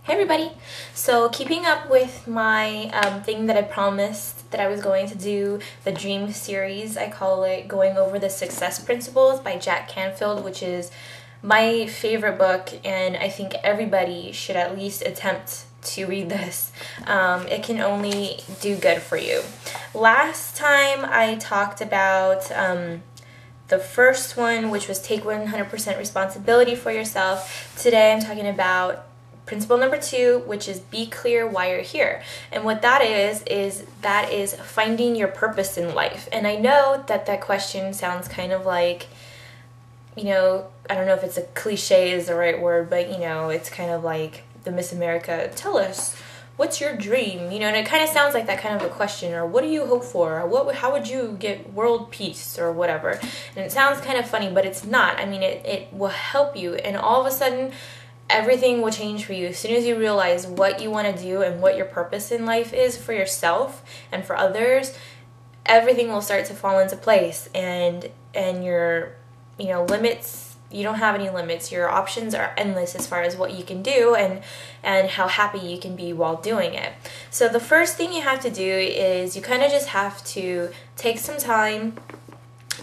Hey everybody! So keeping up with my thing that I promised that I was going to do, the Dream series, I call it Going Over the Success Principles by Jack Canfield, which is my favorite book, and I think everybody should at least attempt to read this. It can only do good for you. Last time I talked about the first one, which was take 100% responsibility for yourself. Today I'm talking about principle number 2, which is be clear why you're here. And what that is finding your purpose in life. And I know that question sounds kind of like, I don't know if it's a cliche is the right word, but it's kind of like the Miss America, tell us, what's your dream? And it kind of sounds like that kind of a question, or what do you hope for? Or how would you get world peace or whatever? And it sounds kind of funny, but it's not. I mean, it will help you, and all of a sudden, everything will change for you as soon as you realize what you want to do and what your purpose in life is for yourself and for others. Everything will start to fall into place, and your limits, you don't have any limits. Your options are endless as far as what you can do and how happy you can be while doing it. So the first thing you have to do is you kind of just have to take some time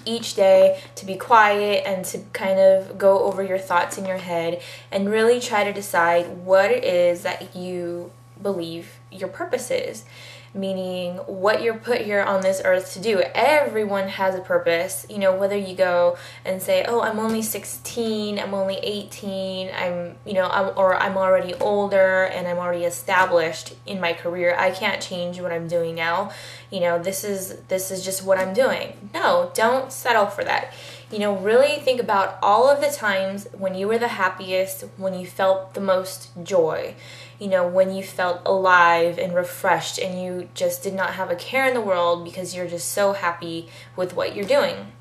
each day to be quiet and to kind of go over your thoughts in your head and really try to decide what it is that you believe your purpose is. Meaning what you're put here on this earth to do. Everyone has a purpose. Whether you go and say, oh, I'm only 16, I'm only 18, I'm already older and I'm already established in my career. I can't change what I'm doing now. This is just what I'm doing. No, don't settle for that. Really think about all of the times when you were the happiest, when you felt the most joy, when you felt alive and refreshed and you just did not have a care in the world because you're just so happy with what you're doing.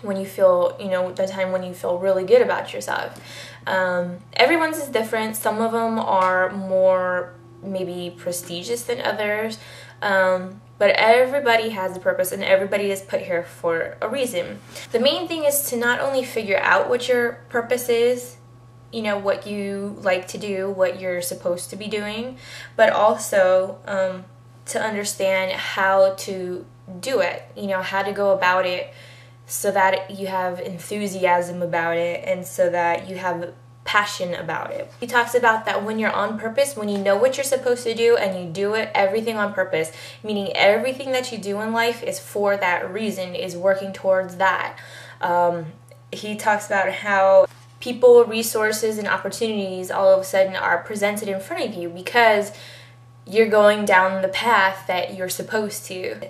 When you feel, the time when you feel really good about yourself. Everyone's is different. Some of them are more maybe prestigious than others. But everybody has a purpose and everybody is put here for a reason. The main thing is to not only figure out what your purpose is, what you like to do, what you're supposed to be doing, but also to understand how to do it, how to go about it so that you have enthusiasm about it and so that you have passion about it. He talks about that when you're on purpose, when you know what you're supposed to do and you do it, everything on purpose, meaning everything that you do in life is for that reason, is working towards that. He talks about how people, resources, and opportunities all of a sudden are presented in front of you because you're going down the path that you're supposed to.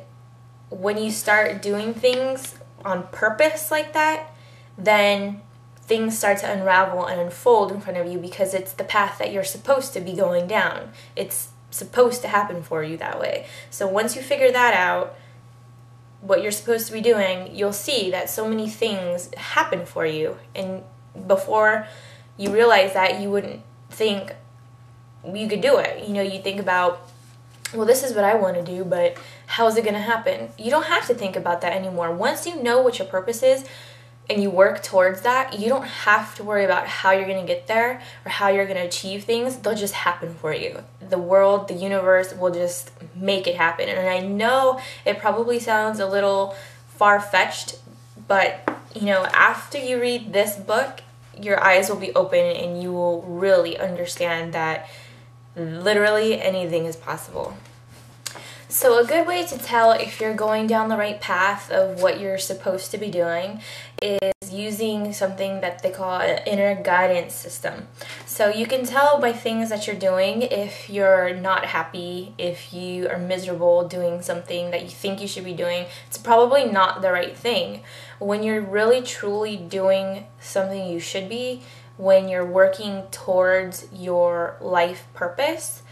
When you start doing things on purpose like that, then things start to unravel and unfold in front of you because it's the path that you're supposed to be going down. It's supposed to happen for you that way. So once you figure that out, what you're supposed to be doing, you'll see that so many things happen for you. And before you realize that, you wouldn't think you could do it. You think about, well, this is what I want to do, but how is it going to happen? You don't have to think about that anymore. Once you know what your purpose is, and you work towards that, you don't have to worry about how you're going to get there or how you're going to achieve things. They'll just happen for you. The world, the universe will just make it happen. And I know it probably sounds a little far-fetched, but after you read this book, your eyes will be open and you will really understand that literally anything is possible. So a good way to tell if you're going down the right path of what you're supposed to be doing is using something that they call an inner guidance system. So you can tell by things that you're doing if you're not happy, if you are miserable doing something that you think you should be doing. It's probably not the right thing. When you're really truly doing something you should be, when you're working towards your life purpose,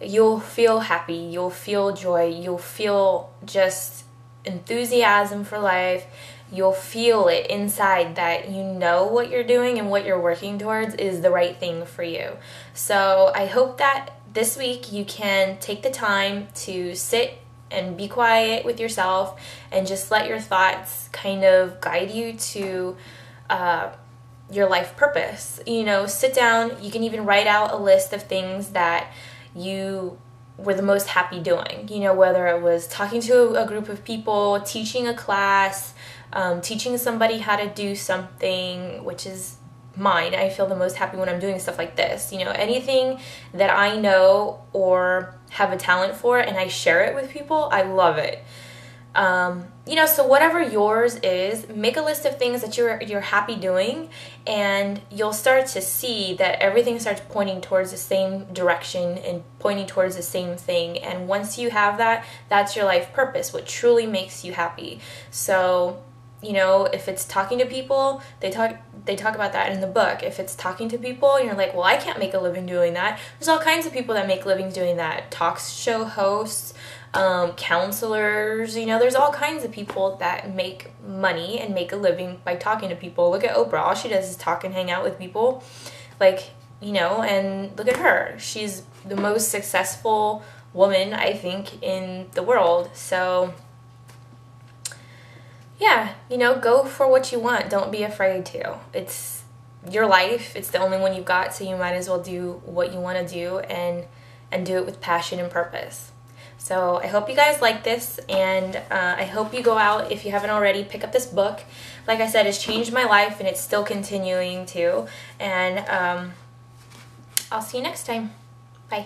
you'll feel happy, you'll feel joy, you'll feel just enthusiasm for life. You'll feel it inside that you know what you're doing and what you're working towards is the right thing for you. So I hope that this week you can take the time to sit and be quiet with yourself and just let your thoughts kind of guide you to your life purpose. You know, sit down, you can even write out a list of things that you were the most happy doing. You know, whether it was talking to a group of people, teaching a class, teaching somebody how to do something, which is mine. I feel the most happy when I'm doing stuff like this. You know, anything that I know or have a talent for and I share it with people, I love it. You know, so whatever yours is, make a list of things that you're happy doing, and you'll start to see that everything starts pointing towards the same direction and pointing towards the same thing. And once you have that, that's your life purpose, what truly makes you happy. So, you know, if it's talking to people, they talk about that in the book. If it's talking to people and you're like, well, I can't make a living doing that, there's all kinds of people that make livings doing that. Talk show hosts, counselors, you know, there's all kinds of people that make money and make a living by talking to people. Look at Oprah. All she does is talk and hang out with people. Like, you know, and look at her. She's the most successful woman, I think, in the world. So yeah, you know, go for what you want. Don't be afraid to. It's your life. It's the only one you've got, so you might as well do what you want to do and do it with passion and purpose. So I hope you guys like this, and I hope you go out, if you haven't already, pick up this book. Like I said, it's changed my life, and it's still continuing to. And I'll see you next time. Bye.